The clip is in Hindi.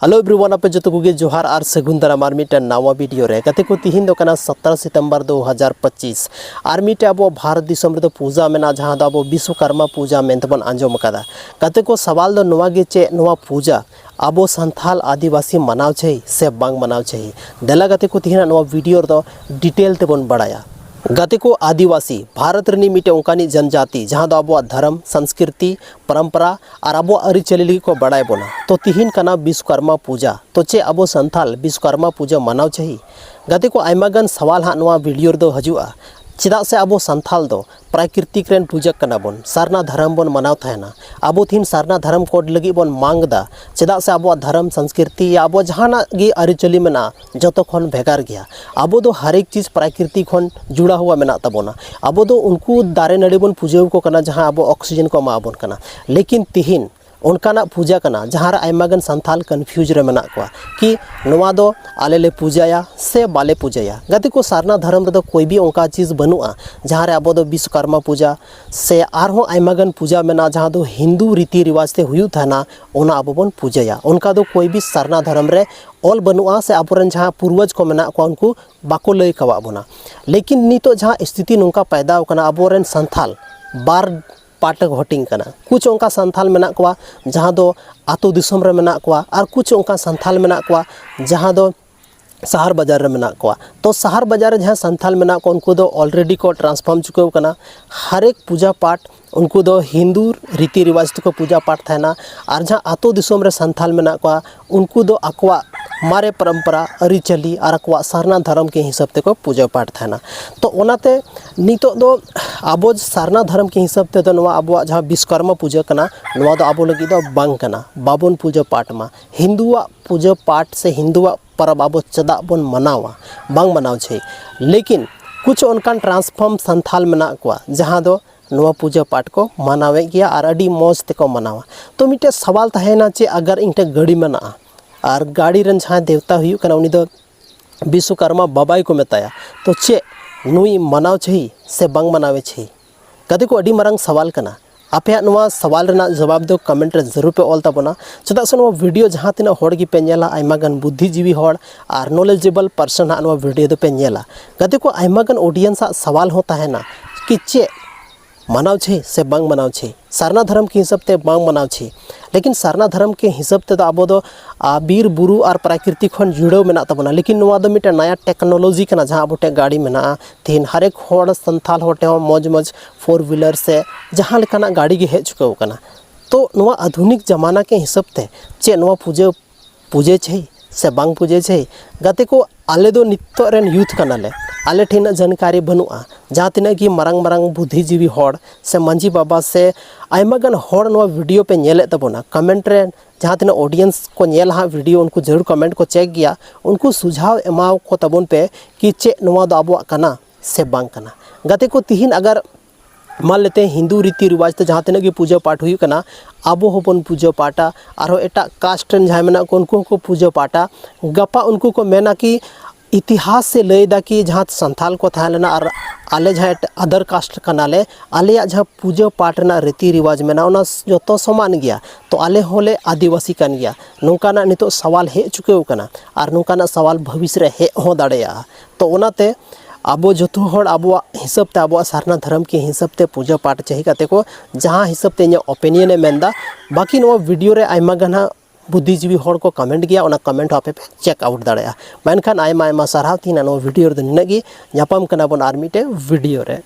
हेलो एवरीवन आपे जो को जोहार और सगुन दाराम और मिट्टन नवा वीडियो रे गते को तिहिन दो कना 17 सितंबर 2025 और मिट्टे अब भारत दिसम रे पूजा मेना जहां दो अब विश्वकर्मा पूजा मेनतबन आंजम कदा गते को सवाल दो नवा गे चे नवा पूजा अब संथाल आदिवासी मनाव छै से बांग मनाव छै देला गते को तिहिन नवा वीडियो दो डिटेल तेबन बड़ाया गते को आदिवासी भारत रनी मिटे उनकानी जनजाति जहां दो अब धर्म संस्कृति परंपरा और अब आरिचली को बड़ाय बोना तो तिहिन कना विश्वकर्मा पूजा तो चे अब संथाल विश्वकर्मा पूजा मनाव चाहिए गते को आयमागन सवाल हाँ नवा वीडियो दो हजुआ चेदा से अब संथाल दो प्राकृतिक रेन पूजक कना बोन सारना धर्म बोन मनाव थायना अब थिन सारना धर्म कोड लगी बोन मांगदा चेदा से अब धर्म संस्कृति या अब जहाना गे आरिचली मेना जतो खन भेगार गया अब दो हर एक चीज़ प्राकृतिक खन जुड़ा हुआ मेना तबोना अब दो उनको दारे नड़ी बोन पूजा को कना जहाँ अब ऑक्सीजन को मा बोन कना लेकिन तिहिन उनकाना पूजा कना जहाँ आयमागन संथाल कन्फ्यूज रे मेना को कि नवा दो आले ले पूजाया से बाले पूजाया गति को सारना धर्म रे कोई भी उनका चीज़ बनुआ जहाँ अब दो विश्वकर्मा पूजा से आरहों आयमागन पूजा मेना जहाँ दो हिंदू रीति रिवाज से हुई था ना उना अब बन पूजाया उनका दो कोई भी सारना धर्म रे ऑल बनुआ से आबोरन जहाँ पूर्वज को मेना को उनको बाको लय कवा बोना लेकिन नितो जहाँ स्थिति नोंका पैदा होकना आबोरन संथाल बार पाटक हटिंग कना कुछ उनका संथाल मेना को जहाँ दो आतो दिसम रे मेना को और कुछ उनका संथाल मेना को जहाँ दो शहर बाजार रे मेना को तो शहर बाजार जहाँ संथाल मेना को उनको दो ऑलरेडी को ट्रांसफॉर्म चुके कना हर एक पूजा पाठ उनको दो हिंदू रीति रिवाज को पूजा पाठ थाना और जहाँ आतो दिसम रे संथाल मेना को उनको दो अकवा मारे परंपरा आरिचली और अकवा सारना धर्म के हिसाब ते को पूजा पाठ थाना तो ओनाते नितो दो अब सारना धर्म के हिसाब ते दो अब जहाँ विश्वकर्मा पूजा कना नवा दो अब लगी दो बांग कना बाबन पूजा पाठ मा हिंदुआ पूजा पाठ से हिंदुआ परब अब चदा बन मनावा बांग मनाव छे लेकिन कुछ उनका ट्रांसफॉर्म संथाल मेना को जहाँ दो नवा पूजा पाठ को मनावे गया और अड़ी मौज ते को मनावा तो मिटे सवाल तहेना चे अगर इनटे गाड़ी मेना और गाड़ी रन जहाँ देवता हुई कना उनी दो विश्वकर्मा बाबाई को मेताया तो चे नुई मनाव चाहिए से बांग मनावे चाहिए कदे को अड़ी मरंग सवाल कना आपे नवा सवाल रेना जवाब दो कमेंट रे जरूर पे ऑल ताबोना चदा से नवा वीडियो जहाँ तीना होड़ गी पे नेला आयमागन बुद्धिजीवी होड़ और नॉलेजेबल पर्सन हा नवा वीडियो दो पे नेला कदे को आयमागन ऑडियंस सवाल होता है ना कि चे मनाव छे से बांग मनाव छे सारना धर्म के हिसाब ते बांग मनाव छे लेकिन सारना धर्म के हिसाब ते तो अब दो बीर बुरु और प्राकृतिक खन जुड़ाव मेना तबना लेकिन नवा दो मिटे नया टेक्नोलॉजी कना जहाँ अब गाड़ी मेना तीन हर एक होड़ संथाल होटे मौज मौज 4 व्हीलर से जहाँ लेकाना गाड़ी के हेज चुका कना तो नवा आधुनिक जमाना के हिसाब ते चे नवा पूजे छे से बांग पूजे छे गते को आले दो नित्तो रेन यूथ कनाले आले ठेना जानकारी बनुआ जहाँ तीना कि मरंग मरंग बुद्धिजीवी होड़ से मंजी बाबा से आयमागन होड़ नवा वीडियो पे नेले तबोना कमेंट रे जहाँ तीना ऑडियंस को नेल हाँ वीडियो उनको जरूर कमेंट को चेक गया उनको सुझाव एमाव को तबोन पे कि चे नवा दो आबो कना से बांग कना गते को तिहिन अगर मान लेते हैं हिंदू रीति रिवाज तो जहाँ तीना की पूजा पाठ हुई कना आबो होबन पूजा पाठा और एटा कास्ट जहाँ मेना को उनको को पूजा पाठा गपा उनको को मेना कि इतिहास से लैदा कि जहाँ संथाल को था लेना और आले जहाँ अदर कास्ट कनाले आले जहाँ पूजा पाठ ना रीति रिवाज में ना जो तो समान गया तो आले होले आदिवासी कन गया नौकाना नितो सवाल हे चुके कना और नौकाना सवाल भविष्य रे हे हो दाड़ेया तो ओनाते अब जो हर अब हिसाब ते अब सारना धर्म के हिसाब ते पूजा पाठ चाहिए कते को जहाँ हिसाब ते इन ओपिनियन मेंदा बाकी नो वीडियो रे आयमा गना बुद्धिजीवी होड़ को कमेंट गया उना कमेंट आपे पे चेक आउट दाड़ेया मेनखान आयमा आयमा सारहाव तीना नो वीडियो रे निनागी ᱧᱟᱯᱟᱢ ᱠᱟᱱᱟ ᱵᱚᱱ ᱟᱨ ᱢᱤᱫᱴᱮᱱ वीडियो रे।